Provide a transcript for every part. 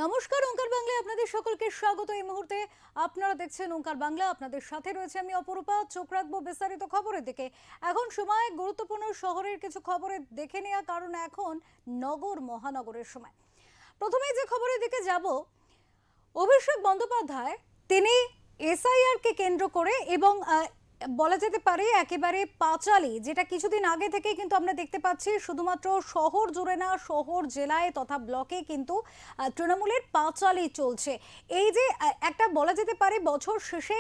নমস্কার, ওঙ্কার বাংলায় আপনাদের সকলকে স্বাগত। এই মুহূর্তে আপনারা দেখছেন ওঙ্কার বাংলা। আপনাদের সাথে রয়েছে আমি অপরূপা। চোখ রাখবো বিস্তারিত খবরের দিকে। এখন সময় গুরুত্বপূর্ণ শহরের কিছু খবরে দেখে নেওয়া, কারণ এখন নগর মহানগরের সময়। প্রথমেই যে খবরের দিকে যাব, অভিষেক বন্দ্যোপাধ্যায় তিনি এসআইআর কে কেন্দ্র করে এবং বলা যেতে পারে একেবারে পাঁচালী, যেটা কিছুদিন আগে থেকে কিন্তু আমরা দেখতে পাচ্ছি শুধুমাত্র শহর জুড়ে না, শহর জেলায় তথা ব্লকে কিন্তু তৃণমূলের পাঁচালী চলছে। এই যে একটা বলা যেতে পারে বছর শেষে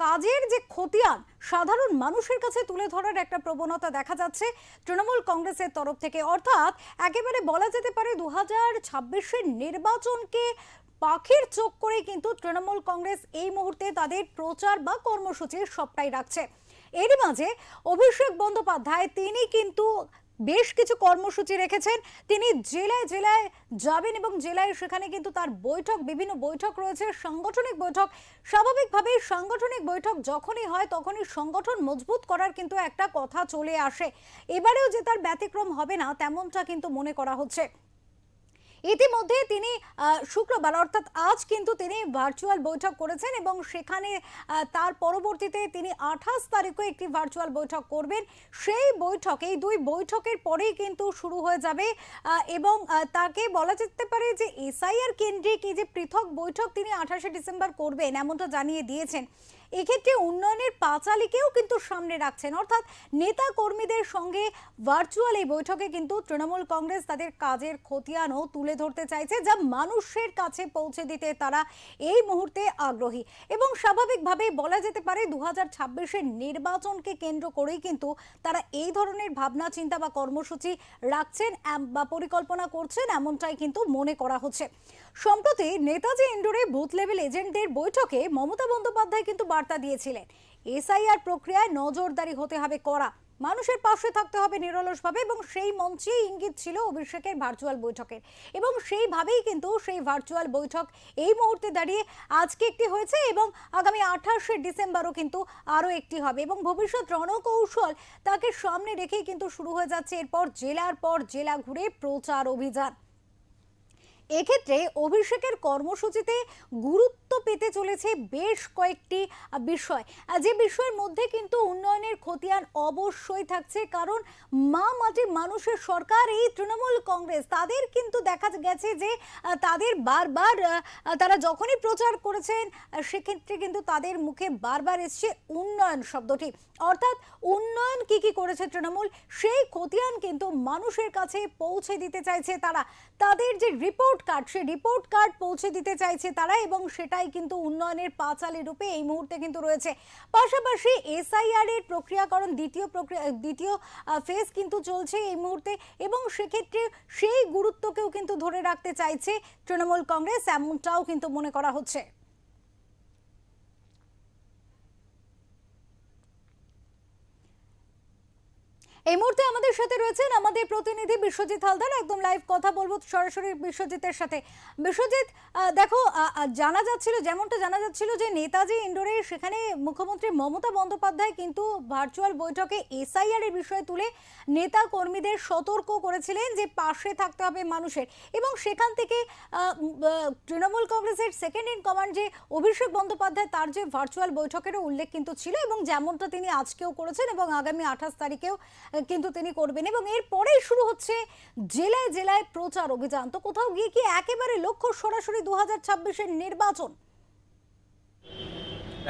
কাজের যে খতিয়ান সাধারণ মানুষের কাছে তুলে ধরার একটা প্রবণতা দেখা যাচ্ছে তৃণমূল কংগ্রেসের তরফ থেকে। অর্থাৎ একেবারে বলা যেতে পারে 2026-এর নির্বাচনকে পাখির চোখ করে কিন্তু তৃণমূল কংগ্রেস এই মুহূর্তে তাদের প্রচার বা কর্মসূচি সবটাই রাখছে। এরই মাঝে অভিষেক বন্দ্যোপাধ্যায় তিনি কিন্তু বেশ কিছু কর্মসূচি রেখেছেন। তিনি জেলায় জেলায় যাবেন এবং জেলায় সেখানে কিন্তু তার বৈঠক, বিভিন্ন বৈঠক রয়েছে, সাংগঠনিক বৈঠক। স্বাভাবিকভাবেই সাংগঠনিক বৈঠক যখনই হয় তখনই সংগঠন মজবুত করার কিন্তু একটা কথা চলে আসে। এবারেও যে তার ব্যতিক্রম হবে না তেমনটা কিন্তু মনে করা হচ্ছে। ইতিমধ্যে তিনি শুক্রবার অর্থাৎ আজ কিন্তু তিনি ভার্চুয়াল বৈঠক করেছেন এবং সেখানে তার পরবর্তীতে তিনি 28 তারিখে একটি ভার্চুয়াল বৈঠক করবেন। সেই বৈঠক, এই দুই বৈঠকের পরেই কিন্তু শুরু হয়ে যাবে এবং তাকে বলা যেতে পারে যে এসআইআর কেন্দ্রিক এই যে পৃথক বৈঠক তিনি 28শে ডিসেম্বর করবেন এমনটা জানিয়ে দিয়েছেন। এক্ষেত্রে উন্নয়নের পাঁচালীকেও কিন্তু সামনে রাখছেন, অর্থাৎ নেতা কর্মীদের সঙ্গে ভার্চুয়াল এই বৈঠকে কিন্তু তৃণমূল কংগ্রেস তাদের কাজের খতিয়ানও তুলে ধরতে চাইছে, যা মানুষের কাছে পৌঁছে দিতে তারা এই মুহূর্তে আগ্রহী। এবং স্বাভাবিকভাবেই বলা যেতে পারে 2026-এর নির্বাচনকে কেন্দ্র করেই কিন্তু তারা এই ধরনের ভাবনা চিন্তা বা কর্মসূচি রাখছেন বা পরিকল্পনা করছেন, এমনটাই কিন্তু মনে করা হচ্ছে। সম্প্রতি নেতাজি ইন্ডোরে বুথ লেভেল এজেন্টদের বৈঠকে মমতা বন্দ্যোপাধ্যায় কিন্তু বার্তা দিয়েছিলেন এসআইআর প্রক্রিয়ায় নজরদারি হতে হবে কড়া, মানুষের পাশে থাকতে হবে নিরলসভাবে, এবং সেই মঞ্চেই ইঙ্গিত ছিল অভিষেকের ভার্চুয়াল বৈঠকের। এবং সেইভাবেই কিন্তু সেই ভার্চুয়াল বৈঠক এই মুহূর্তে দাঁড়িয়ে আজকে একটি হয়েছে এবং আগামী 28শে ডিসেম্বরও কিন্তু আরও একটি হবে এবং ভবিষ্যৎ রণকৌশল তাকে সামনে রেখেই কিন্তু শুরু হয়ে যাচ্ছে এরপর জেলার পর জেলা ঘুরে প্রচার অভিযান। এক্ষেত্রে অভিষেকের কর্মসূচিতে গুরুত্ব পেতে চলেছে বেশ কয়েকটি বিষয়, যে বিষয়ের মধ্যে কিন্তু উন্নয়নের খতিয়ান অবশ্যই থাকছে, কারণ মা মাটির মানুষের সরকার এই তৃণমূল কংগ্রেস তাদের কিন্তু দেখা গেছে যে তাদের বারবার তারা যখনই প্রচার করেছেন সেক্ষেত্রে কিন্তু তাদের মুখে বারবার এসছে উন্নয়ন শব্দটি। অর্থাৎ উন্নয়ন কি কি করেছে তৃণমূল সেই খতিয়ান কিন্তু মানুষের কাছে পৌঁছে দিতে চাইছে তারা, তাদের যে রিপোর্ট কার্ড সেই রিপোর্ট কার্ড পৌঁছে দিতে চাইছে তারা, এবং সেটাই কিন্তু উন্নয়নের পাঁচালী রূপে এই মুহূর্তে কিন্তু রয়েছে। পাশাপাশি এসআইআর এর প্রক্রিয়াকরণ দ্বিতীয় ফেজ কিন্তু চলছে এই মুহূর্তে এবং সেক্ষেত্রে সেই গুরুত্বকেও কিন্তু ধরে রাখতে চাইছে তৃণমূল কংগ্রেস, এমনটাও কিন্তু মনে করা হচ্ছে। এই মুহূর্তে আমাদের সাথে রয়েছেন আমাদের প্রতিনিধি বিশ্বজিৎ হালদার। একদম লাইভ কথা বলবো সরাসরি বিশ্বজিতের সাথে। বিশ্বজিৎ, দেখো যেমনটা জানা যাচ্ছিল যে নেতাজি ইন্ডোরে সেখানে মুখ্যমন্ত্রী মমতা বন্দ্যোপাধ্যায় কিন্তু ভার্চুয়াল বৈঠকে এসআইআর এর বিষয় তুলে নেতা কর্মীদের সতর্ক করেছিলেন যে পাশে থাকতে হবে মানুষের, এবং সেখান থেকে তৃণমূল কংগ্রেসের সেকেন্ড ইন কমান্ড যে অভিষেক বন্দ্যোপাধ্যায় তার যে ভার্চুয়াল বৈঠকেরও উল্লেখ কিন্তু ছিল, এবং যেমনটা তিনি আজকেও করেছেন এবং আগামী 28 তারিখেও কিন্তু তিনি করবেন, এবং এরপরেই শুরু হচ্ছে জেলায় জেলায় প্রচার অভিযান। তো কোথাও গিয়ে কি একেবারে লক্ষ্য সরাসরি 2026-এর নির্বাচন?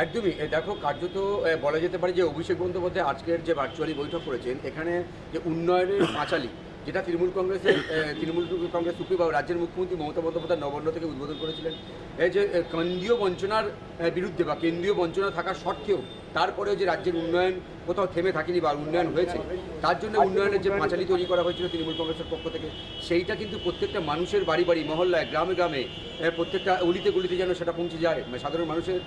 একদমই, দেখো কার্যত বলা যেতে পারে যে অভিষেক বন্দ্যোপাধ্যায় আজকের যে ভার্চুয়ালি বৈঠক করেছেন এখানে যে উন্নয়নের পাঁচালী যেটা তৃণমূল কংগ্রেস সুপ্রিমো রাজ্যের মুখ্যমন্ত্রী মমতা বন্দ্যোপাধ্যায় নবান্ন থেকে উদ্বোধন করেছিলেন, এই যে কেন্দ্রীয় বঞ্চনার বিরুদ্ধে বা কেন্দ্রীয় বঞ্চনা থাকা সত্ত্বেও তারপরেও যে রাজ্যের উন্নয়ন কোথাও থেমে থাকেনি বা উন্নয়ন হয়েছে, তার জন্য উন্নয়নের যে পাঁচালী তৈরি করা হয়েছিল তৃণমূল কংগ্রেসের পক্ষ থেকে, সেইটা কিন্তু প্রত্যেকটা মানুষের বাড়ি বাড়ি মহল্লায় গ্রামে গ্রামে প্রত্যেকটা অলিতে গলিতে যেন সেটা পৌঁছে যায়, সাধারণ মানুষের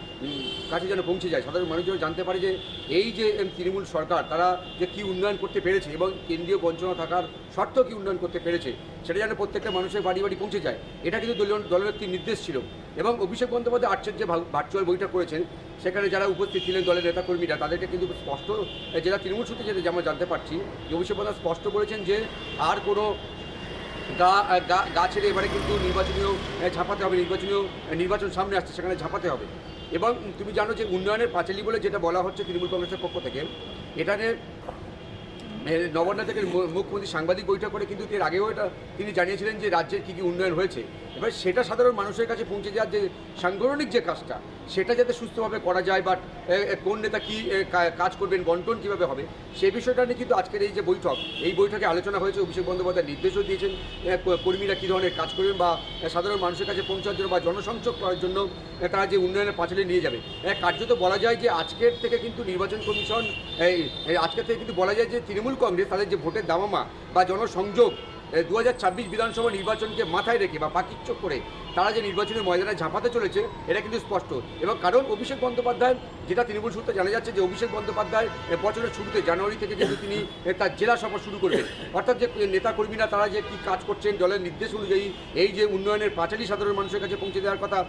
কাছে যেন পৌঁছে যায়, সাধারণ মানুষ যেন জানতে পারে যে এই যে তৃণমূল সরকার তারা যে কী উন্নয়ন করতে পেরেছে এবং কেন্দ্রীয় বঞ্চনা থাকার সত্ত্বেও কী উন্নয়ন করতে পেরেছে সেটা যেন প্রত্যেকটা মানুষের বাড়ি বাড়ি পৌঁছে যায়। এটা কিন্তু দলনেত্রীর নির্দেশ ছিল। এবং অভিষেক বন্দ্যোপাধ্যায় আজকের যে ভার্চুয়াল বৈঠক করেছেন সেখানে যারা উপস্থিত ছিলেন দলের নেতাকর্মীরা তাদেরকে কিন্তু স্পষ্ট, যেটা তৃণমূল সূত্রে যেটা আমরা জানতে পারছি যে অভিষেক বন্দ্যোপাধ্যায় স্পষ্ট বলেছেন যে আর কোনো গা গা গা ছেড়ে এবারে কিন্তু নির্বাচনীয় ঝাঁপাতে হবে, নির্বাচন সামনে আসছে, সেখানে ঝাঁপাতে হবে। এবং তুমি জানো যে উন্নয়নের পাঁচালী বলে যেটা বলা হচ্ছে তৃণমূল কংগ্রেসের পক্ষ থেকে, এখানে নবান্ন থেকে মুখ্যমন্ত্রী সাংবাদিক বৈঠক করে কিন্তু এর আগেও এটা তিনি জানিয়েছিলেন যে রাজ্যের কী কী উন্নয়ন হয়েছে। এবার সেটা সাধারণ মানুষের কাছে পৌঁছে যাওয়ার যে সাংগঠনিক যে কাজটা, সেটা যাতে সুস্থভাবে করা যায় বা কোন নেতা কী কাজ করবেন, বন্টন কীভাবে হবে, সেই বিষয়টা নিয়ে কিন্তু আজকের এই যে বৈঠক, এই বৈঠকে আলোচনা হয়েছে। অভিষেক বন্দ্যোপাধ্যায় নির্দেশও দিয়েছেন কর্মীরা কী ধরনের কাজ করবেন বা সাধারণ মানুষের কাছে পৌঁছার জন্য বা জনসংযোগ করার জন্য তারা যে উন্নয়নের পাঁচালী নিয়ে যাবে। কার্যত বলা যায় যে আজকের থেকে কিন্তু নির্বাচন কমিশন আজকের থেকে কিন্তু বলা যায় যে তৃণমূল কংগ্রেস তাদের যে ভোটের দামামা বা জনসংযোগ 2026 বিধানসভা নির্বাচনকে মাথায় রেখে বা পাকিচ্চক করে তারা যে নির্বাচনের ময়দানে ঝাঁপাতে চলেছে, এটা কিন্তু স্পষ্ট। এবং কারণ অভিষেক বন্দ্যোপাধ্যায়, যেটা তৃণমূল সূত্রে জানা যাচ্ছে যে অভিষেক বন্দ্যোপাধ্যায় বছরের শুরুতে জানুয়ারি থেকে কিন্তু তিনি তার জেলা সফর শুরু করবেন। অর্থাৎ যে নেতাকর্মীরা তারা যে কী কাজ করছেন, দলের নির্দেশ অনুযায়ী এই যে উন্নয়নের পাঁচালী সাধারণ মানুষের কাছে পৌঁছে দেওয়ার কথা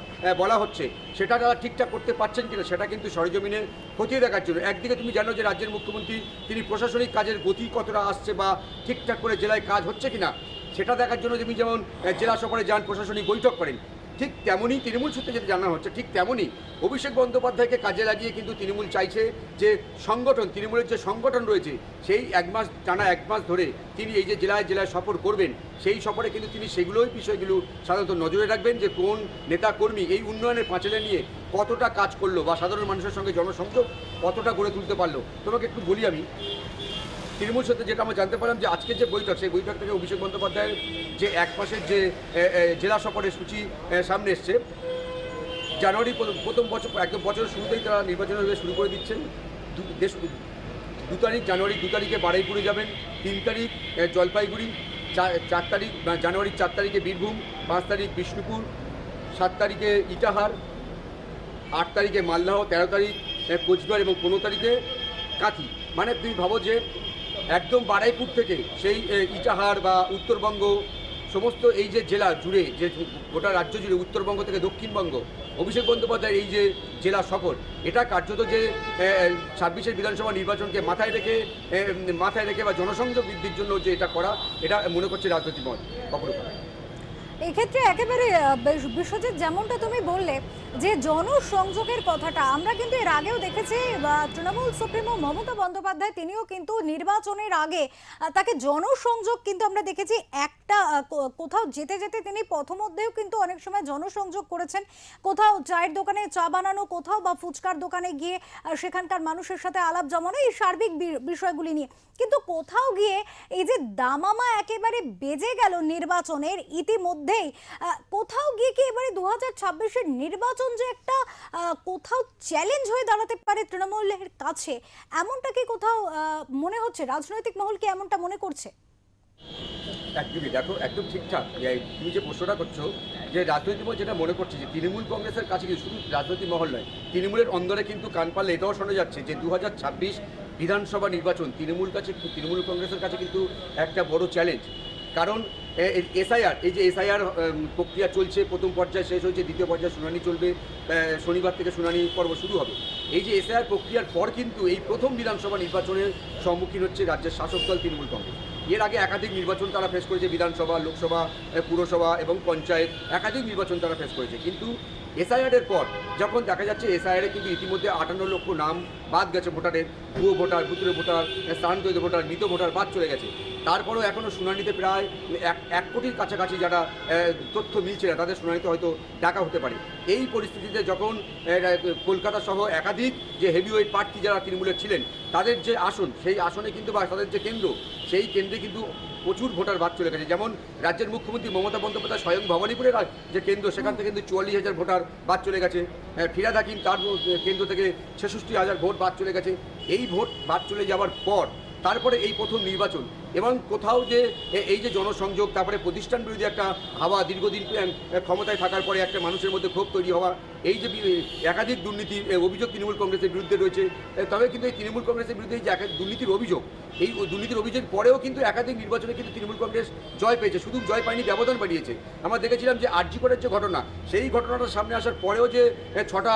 বলা হচ্ছে, সেটা তারা ঠিকঠাক করতে পারছেন কিনা সেটা কিন্তু সরেজমিনে খতিয়ে দেখার জন্য। একদিকে তুমি জানো যে রাজ্যের মুখ্যমন্ত্রী তিনি প্রশাসনিক কাজের গতি কতটা আসছে বা ঠিকঠাক করে জেলায় কাজ হচ্ছে কিনা সেটা দেখার জন্য তুমি যেমন জেলা সফরে যান, প্রশাসনিক বৈঠক করেন, ঠিক তেমনই তৃণমূল সূত্রে যেটা জানা হচ্ছে, ঠিক তেমনই অভিষেক বন্দ্যোপাধ্যায়কে কাজে লাগিয়ে কিন্তু তৃণমূল চাইছে যে সংগঠন, তৃণমূলের যে সংগঠন রয়েছে সেই টানা এক মাস ধরে তিনি এই যে জেলায় জেলায় সফর করবেন, সেই সফরে কিন্তু তিনি সেগুলোই বিষয়গুলো সাধারণত নজরে রাখবেন যে কোন নেতা কর্মী এই উন্নয়নের পাঁচালী নিয়ে কতটা কাজ করলো বা সাধারণ মানুষের সঙ্গে জনসংযোগ কতটা গড়ে তুলতে পারলো। তোমাকে একটু বলি, আমি তৃণমূল সূত্রে যেটা আমরা জানতে পারলাম যে আজকের যে বৈঠক, সেই বৈঠক থেকে অভিষেক বন্দ্যোপাধ্যায়ের যে এক মাসের যে জেলা সফরের সূচি সামনে এসছে, জানুয়ারি প্রথম বছর একদম বছরের শুরুতেই তারা নির্বাচনের শুরু করে দিচ্ছেন। 2 তারিখ জানুয়ারি 2 তারিখে বারুইপুরে যাবেন, 3 তারিখ জলপাইগুড়ি, 4 তারিখ জানুয়ারির 4 তারিখে বীরভূম, 5 তারিখ বিষ্ণুপুর, 7 তারিখে ইটাহার, 8 তারিখে মালদহ, 13 তারিখ কোচবিহার এবং 15 তারিখে কাঁথি। মানে তুমি ভাবো যে একদম বারুইপুর থেকে সেই ইটাহার বা উত্তরবঙ্গ সমস্ত এই যে জেলা জুড়ে, যে গোটা রাজ্য জুড়ে উত্তরবঙ্গ থেকে দক্ষিণবঙ্গ অভিষেক বন্দ্যোপাধ্যায়ের এই যে জেলা সফর, এটা কার্যত যে 26 বিধানসভা নির্বাচনকে মাথায় রেখে বা জনসংযোগ বৃদ্ধির জন্য যে এটা করা, এটা মনে করছে রাজনৈতিক মত অপরূপা। এই ক্ষেত্রে একেবারে বিশ্বজিৎ, যেমনটা তুমি বললে যে জনসংযোগের কথাটা, আমরা কিন্তু এর আগেও দেখেছি তৃণমূল সুপ্রিমো মমতা বন্দ্যোপাধ্যায় তিনিও কিন্তু নির্বাচনের আগে তাকে জনসংযোগ কিন্তু আমরা দেখেছি একটা কোথাও যেতে যেতে তিনি পথমধ্যেও কিন্তু অনেক সময় জনসংযোগ করেছেন। কোথাও চায়ের দোকানে চা বানানো, কোথাও বা ফুচকার দোকানে গিয়ে সেখানকার মানুষের সাথে আলাপ জমানো, এই সার্বিক বিষয়গুলি নিয়ে। কিন্তু কোথাও গিয়ে এই যে দামামা একেবারে বেজে গেল নির্বাচনের ইতিমধ্যেই, কোথাও গিয়ে কি এবারে 2026-এর নির্বাচন যে একটা কোথাও চ্যালেঞ্জ হয়ে দাঁড়াতে পারে তৃণমূলের কাছে, এমনটা কি কোথাও মনে হচ্ছে? রাজনৈতিক মহল কি এমনটা মনে করছে? একদমই, দেখো একদম ঠিকঠাক তুমি যে প্রশ্নটা করছো, যে রাজনৈতিক মহল যেটা মনে করছে যে তৃণমূল কংগ্রেসের কাছে কিন্তু শুধু রাজনৈতিক মহল নয়, তৃণমূলের অন্দরে কিন্তু কান পারলে এটাও শোনা যাচ্ছে যে 2026 বিধানসভা নির্বাচন তৃণমূল কংগ্রেসের কাছে কিন্তু একটা বড় চ্যালেঞ্জ। কারণ এসআইআর, এই যে এসআইআর প্রক্রিয়া চলছে, প্রথম পর্যায়ে শেষ হয়েছে, দ্বিতীয় পর্যায়ে শুনানি চলবে, শনিবার থেকে শুনানি পর্ব শুরু হবে। এই যে এসআইআর প্রক্রিয়ার পর কিন্তু এই প্রথম বিধানসভা নির্বাচনের সম্মুখীন হচ্ছে রাজ্যের শাসক দল তৃণমূল কংগ্রেস। এর আগে একাধিক নির্বাচন তারা ফেস করেছে, বিধানসভা, লোকসভা, পুরসভা এবং পঞ্চায়েত, একাধিক নির্বাচন তারা ফেস করেছে। কিন্তু এসআইআরের পর যখন দেখা যাচ্ছে এসআইআরে কিন্তু ইতিমধ্যে 58 লক্ষ নাম বাদ গেছে ভোটারের, ভুয়ো ভোটার, ভুতুড়ে ভোটার, স্থানান্তরিত ভোটার, মৃত ভোটার বাদ চলে গেছে। তারপরেও এখনও শুনানিতে প্রায় 1 কোটির কাছাকাছি যারা তথ্য মিলছে না, তাদের শুনানিতে হয়তো ডাকা হতে পারে। এই পরিস্থিতিতে যখন কলকাতা সহ একাধিক যে হেভিওয়েট প্রার্থী যারা তৃণমূলের ছিলেন, তাদের যে আসন, সেই আসনে কিন্তু বা তাদের যে কেন্দ্র, সেই কেন্দ্রে কিন্তু প্রচুর ভোটার বাদ চলে গেছে। যেমন রাজ্যের মুখ্যমন্ত্রী মমতা বন্দ্যোপাধ্যায় স্বয়ং ভবানীপুরের যে কেন্দ্র, সেখান থেকে কিন্তু 44,000 ভোটার বাদ চলে গেছে। ফিরাদ হাকিম তার কেন্দ্র থেকে 66,000 ভোট বাদ চলে গেছে। এই ভোট বাদ চলে যাওয়ার পর তারপরে এই প্রথম নির্বাচন, এবং কোথাও যে এই যে জনসংযোগ, তারপরে প্রতিষ্ঠান বিরোধী একটা হাওয়া, দীর্ঘদিন ক্ষমতায় থাকার পরে একটা মানুষের মধ্যে ক্ষোভ তৈরি হওয়া, এই যে একাধিক দুর্নীতির অভিযোগ তৃণমূল কংগ্রেসের বিরুদ্ধে রয়েছে। তবে কিন্তু এই তৃণমূল কংগ্রেসের বিরুদ্ধে যে দুর্নীতির অভিযোগ, এই দুর্নীতির অভিযোগের পরেও কিন্তু একাধিক নির্বাচনে কিন্তু তৃণমূল কংগ্রেস জয় পেয়েছে, শুধু জয় পায়নি, ব্যবধান বাড়িয়েছে। আমরা দেখেছিলাম যে আরজি করের যে ঘটনা, সেই ঘটনাটার সামনে আসার পরেও যে 6টা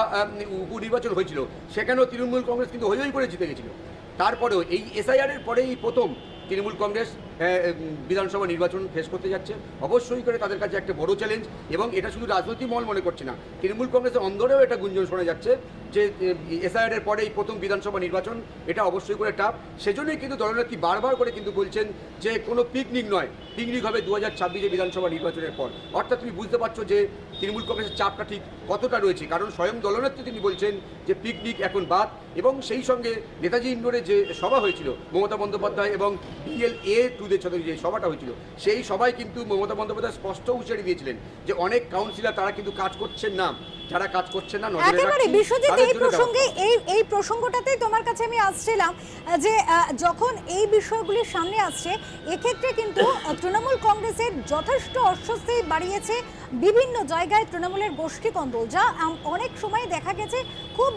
উপনির্বাচন হয়েছিল, সেখানেও তৃণমূল কংগ্রেস কিন্তু হই করে জিতে গেছিল। তারপরেও এই এসআইআরের পরে এই প্রথম তৃণমূল কংগ্রেস বিধানসভা নির্বাচন ফেস করতে যাচ্ছে। অবশ্যই করে তাদের কাছে একটা বড় চ্যালেঞ্জ, এবং এটা শুধু রাজনৈতিক মহল মনে করছে না, তৃণমূল কংগ্রেসের অন্দরেও এটা গুঞ্জন শোনা যাচ্ছে যে এসআইআর এর পরে এই প্রথম বিধানসভা নির্বাচন, এটা অবশ্যই করে টাফ। সেজন্যই কিন্তু দলনেত্রী বারবার করে কিন্তু বলছেন যে কোনো পিকনিক নয়, পিকনিক হবে 2026 বিধানসভা নির্বাচনের পর। অর্থাৎ তুমি বুঝতে পারছো যে তৃণমূল কংগ্রেসের চাপটা ঠিক কতটা রয়েছে, কারণ স্বয়ং দলনেত্রী তিনি বলছেন যে পিকনিক এখন বাদ, এবং সেই সঙ্গে নেতাজি ইন্ডোরে যে সভা হয়েছিল মমতা বন্দ্যোপাধ্যায় এবং BLA 2 সাথে যে সভাটা হয়েছিল, সেই সভায় কিন্তু মমতা বন্দ্যোপাধ্যায় স্পষ্ট হুঁশিয়ারি দিয়েছিলেন যে অনেক কাউন্সিলর তারা কিন্তু কাজ করছেন না, যারা কাজ করছেন না নজরে একেবারে রাখছি, বিশ্বজিৎ, তাদের এই জন্য প্রসঙ্গে ব্যবস্থা। এই প্রসঙ্গটাতেই তোমার কাছে আমি আসছিলাম যে যখন এই বিষয়গুলি সামনে আসছে, এক্ষেত্রে কিন্তু তৃণমূল কংগ্রেসের যথেষ্ট অস্বস্তি বাড়িয়েছে বিভিন্ন জায়গায় তৃণমূলের গোষ্ঠী কন্দল, যা অনেক সময় দেখা গেছে খুব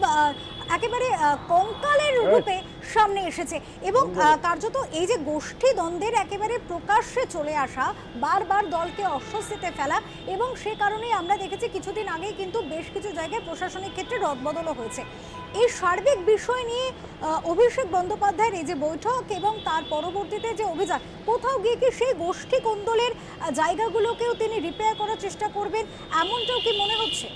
একেবারে কঙ্কালের রূপে সামনে এসেছে, এবং কার্যত এই যে গোষ্ঠী দ্বন্দ্বের একেবারে প্রকাশ্যে চলে আসা, বারবার দলকে অস্বস্তিতে ফেলা, এবং সে কারণেই আমরা দেখেছি কিছুদিন আগেই কিন্তু বেশ কিছু জায়গায় প্রশাসনিক ক্ষেত্রে রদবদলও হয়েছে। এই সার্বিক বিষয় নিয়ে অভিষেক বন্দ্যোপাধ্যায়ের এই যে বৈঠক এবং তার পরবর্তীতে যে অভিযান, কোথাও গিয়ে কি সেই গোষ্ঠী কোন্দলের জায়গাগুলোকেও তিনি রিপেয়ার করার চেষ্টা করবেন, এমনটাও কি মনে হচ্ছে?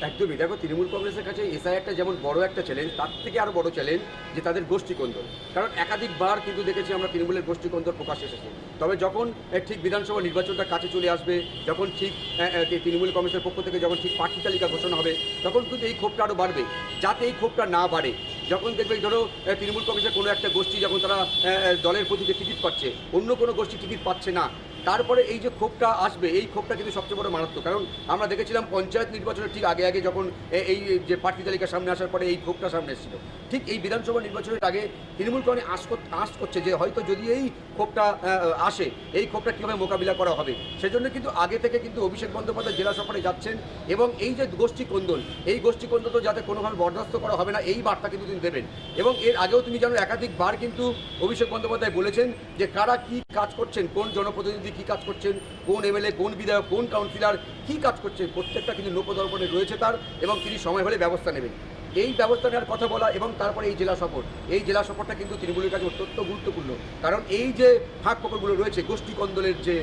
একদমই, দেখো তৃণমূল কংগ্রেসের কাছে এসআইআরটা যেমন বড় একটা চ্যালেঞ্জ, তার থেকে আরও বড় চ্যালেঞ্জ যে তাদের গোষ্ঠীকন্দল। কারণ একাধিকবার কিন্তু দেখেছি আমরা তৃণমূলের গোষ্ঠীকন্দল প্রকাশ এসেছে। তবে যখন ঠিক বিধানসভা নির্বাচনটা কাছে চলে আসবে, যখন ঠিক তৃণমূল কংগ্রেসের পক্ষ থেকে যখন ঠিক প্রার্থী তালিকা ঘোষণা হবে, তখন কিন্তু এই ক্ষোভটা আরও বাড়বে। যাতে এই ক্ষোভটা না বাড়ে, যখন দেখবে ধরো তৃণমূল কংগ্রেসের কোনো একটা গোষ্ঠী যখন তারা দলের প্রতীকে টিকিট পাচ্ছে, অন্য কোনো গোষ্ঠী টিকিট পাচ্ছে না, তারপরে এই যে ক্ষোভটা আসবে, এই ক্ষোভটা কিন্তু সবচেয়ে বড় মারাত্মক। কারণ আমরা দেখেছিলাম পঞ্চায়েত নির্বাচনের ঠিক আগে আগে যখন এই যে প্রার্থী তালিকা সামনে আসার পরে এই ক্ষোভটা সামনে এসেছিল, ঠিক এই বিধানসভা নির্বাচনের আগে তৃণমূল কংগ্রেস আশ করছে যে হয়তো যদি এই ক্ষোভটা আসে, এই ক্ষোভটা কীভাবে মোকাবিলা করা হবে। সেজন্য কিন্তু আগে থেকে কিন্তু অভিষেক বন্দ্যোপাধ্যায় জেলা সফরে যাচ্ছেন, এবং এই যে গোষ্ঠী কোন্দল, এই গোষ্ঠী কোন্দল তো যাতে কোনোভাবে বরদাস্ত করা হবে না, এই বার্তা কিন্তু তিনি দেবেন। এবং এর আগেও তুমি জানো একাধিকবার কিন্তু অভিষেক বন্দ্যোপাধ্যায় বলেছেন যে কারা কি কাজ করছেন, কোন জনপ্রতিনিধি কি কাজ করছেন, কোন এমএলএ, কোন বিধায়ক, কোন কাউন্সিলর কি কাজ করছেন, প্রত্যেকটা কিন্তু লোকদর্পণে রয়েছে তার, এবং তিনি সময় হলে ব্যবস্থা নেবেন। এই ব্যবস্থা নেওয়ার কথা বলা, এবং তারপরে এই জেলা সফর, এই জেলা সফরটা কিন্তু তৃণমূলের কাছে অত্যন্ত গুরুত্বপূর্ণ। কারণ এই যে ফাঁক ফোকরগুলো রয়েছে, গোষ্ঠী কন্দলের যে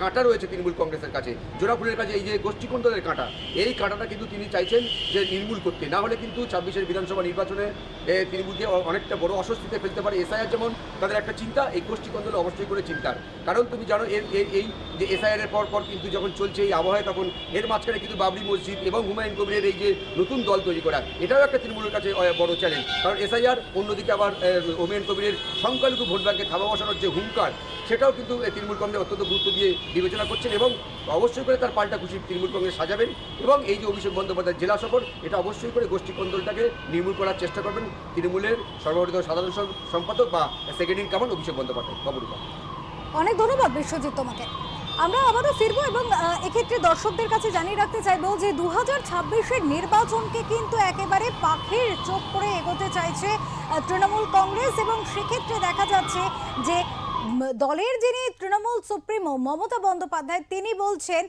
কাঁটা রয়েছে তৃণমূল কংগ্রেসের কাছে, জোড়াফুলের কাছে এই যে গোষ্ঠী কন্দলের কাঁটা, এই কাঁটাটা কিন্তু তিনি চাইছেন যে নির্মূল করতে, না হলে কিন্তু 26 বিধানসভা নির্বাচনে তৃণমূলকে অনেকটা বড় অস্বস্তিতে ফেলতে পারে। এসআইআর যেমন তাদের একটা চিন্তা, এই গোষ্ঠী কন্দল অবশ্যই করে চিন্তার। কারণ তুমি জানো এই যে এসআইআর এর পর কিন্তু যখন চলছে এই আবহাওয়ায়, তখন এর মাঝখানে কিন্তু বাবরি মসজিদ এবং হুমায়ুন কবিরের এই যে নতুন দল তৈরি করা, এটাও একটা তৃণমূলের কাছে বড় চ্যালেঞ্জ। কারণ এসআইআর, অন্যদিকে আবার হুমায়ুন কবিরের সংখ্যালঘু ভোট ব্যাংকে থাবা বসানোর যে হুঙ্কার, সেটাও কিন্তু তৃণমূল কংগ্রেস অত্যন্ত গুরুত্ব দিয়ে বিবেচনা করছেন, এবং অবশ্যই করে তার পাল্টা খুশি তৃণমূল কংগ্রেস সাজাবেন। এবং এই যে অভিষেক বন্দ্যোপাধ্যায় জেলা সফর, এটা অবশ্যই করে গোষ্ঠী কন্দলটাকে নির্মূল করার চেষ্টা করবেন তৃণমূলের সর্বভারতীয় সাধারণ সম্পাদক বা second in command Abhishek Bandyopadhyay. খবরটা অনেক ধন্যবাদ বিশ্বজিৎ তোমাকে। আমরা আবারও ফিরবো, এবং এক্ষেত্রে দর্শকদের কাছে জানিয়ে রাখতে চাইবো যে 2026-এর নির্বাচনকে কিন্তু একেবারে পাখির চোখ করে এগোতে চাইছে তৃণমূল কংগ্রেস, এবং সেক্ষেত্রে দেখা যাচ্ছে যে দলের যিনি তৃণমূল সুপ্রিমো মমতা বন্দ্যোপাধ্যায়, তিনি বলছেন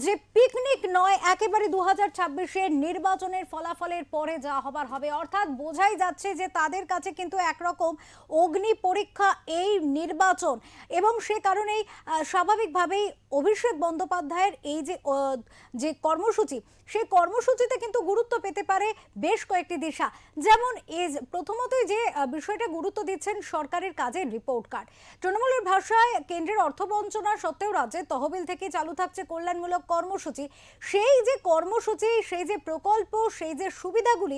যে পিকনিক নয়, একেবারে 2026-এর নির্বাচনের ফলাফলের পরে যা হবার হবে। অর্থাৎ বোঝাই যাচ্ছে যে তাদের কাছে কিন্তু একরকম অগ্নি পরীক্ষা এই নির্বাচন, এবং সে কারণেই স্বাভাবিকভাবেই অভিষেক বন্দ্যোপাধ্যায়ের এই যে কর্মসূচি, সেই কর্মসূচিতে কিন্তু গুরুত্ব পেতে পারে বেশ কয়েকটি দিশা। যেমন প্রথমতই যে বিষয়টা গুরুত্ব দিচ্ছেন সরকারের কাজের রিপোর্ট কার্ড। তৃণমূলের ভাষায় কেন্দ্রের অর্থ বঞ্চনা সত্ত্বেও রাজ্যের তহবিল থেকে চালু থাকছে কল্যাণমূলক কর্মসূচি। সেই যে কর্মসূচি, সেই যে প্রকল্প, সেই যে সুবিধাগুলি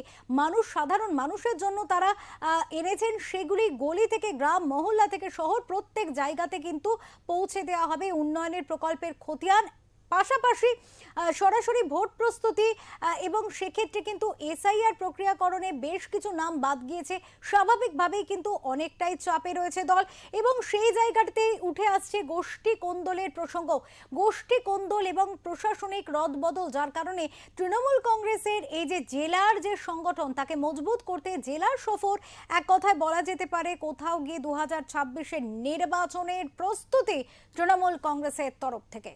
সাধারণ মানুষের জন্য তারা এনেছেন, সেগুলি গলি থেকে গ্রাম, মহল্লা থেকে শহর, প্রত্যেক জায়গাতে কিন্তু পৌঁছে দেওয়া হবে উন্নয়নের প্রকল্পের খতিয়ান। পাশাপাশি সরাসরি ভোট প্রস্তুতি, এবং সেক্ষেত্রে কিন্তু এসআইআর প্রক্রিয়াকরণে বেশ কিছু নাম বাদ গিয়েছে। স্বাভাবিকভাবেই কিন্তু অনেকটাই চাপে রয়েছে দল, এবং সেই জায়গাতেই উঠে আসছে গোষ্ঠী কোন্দলের প্রসঙ্গ। গোষ্ঠী কোন্দল এবং প্রশাসনিক রদবদল, যার কারণে তৃণমূল কংগ্রেসের এই যে জেলার যে সংগঠন, তাকে মজবুত করতে জেলার সফর, এক কথায় বলা যেতে পারে কোথাও গিয়ে 2026-এর নির্বাচনের প্রস্তুতি তৃণমূল কংগ্রেসের তরফ থেকে।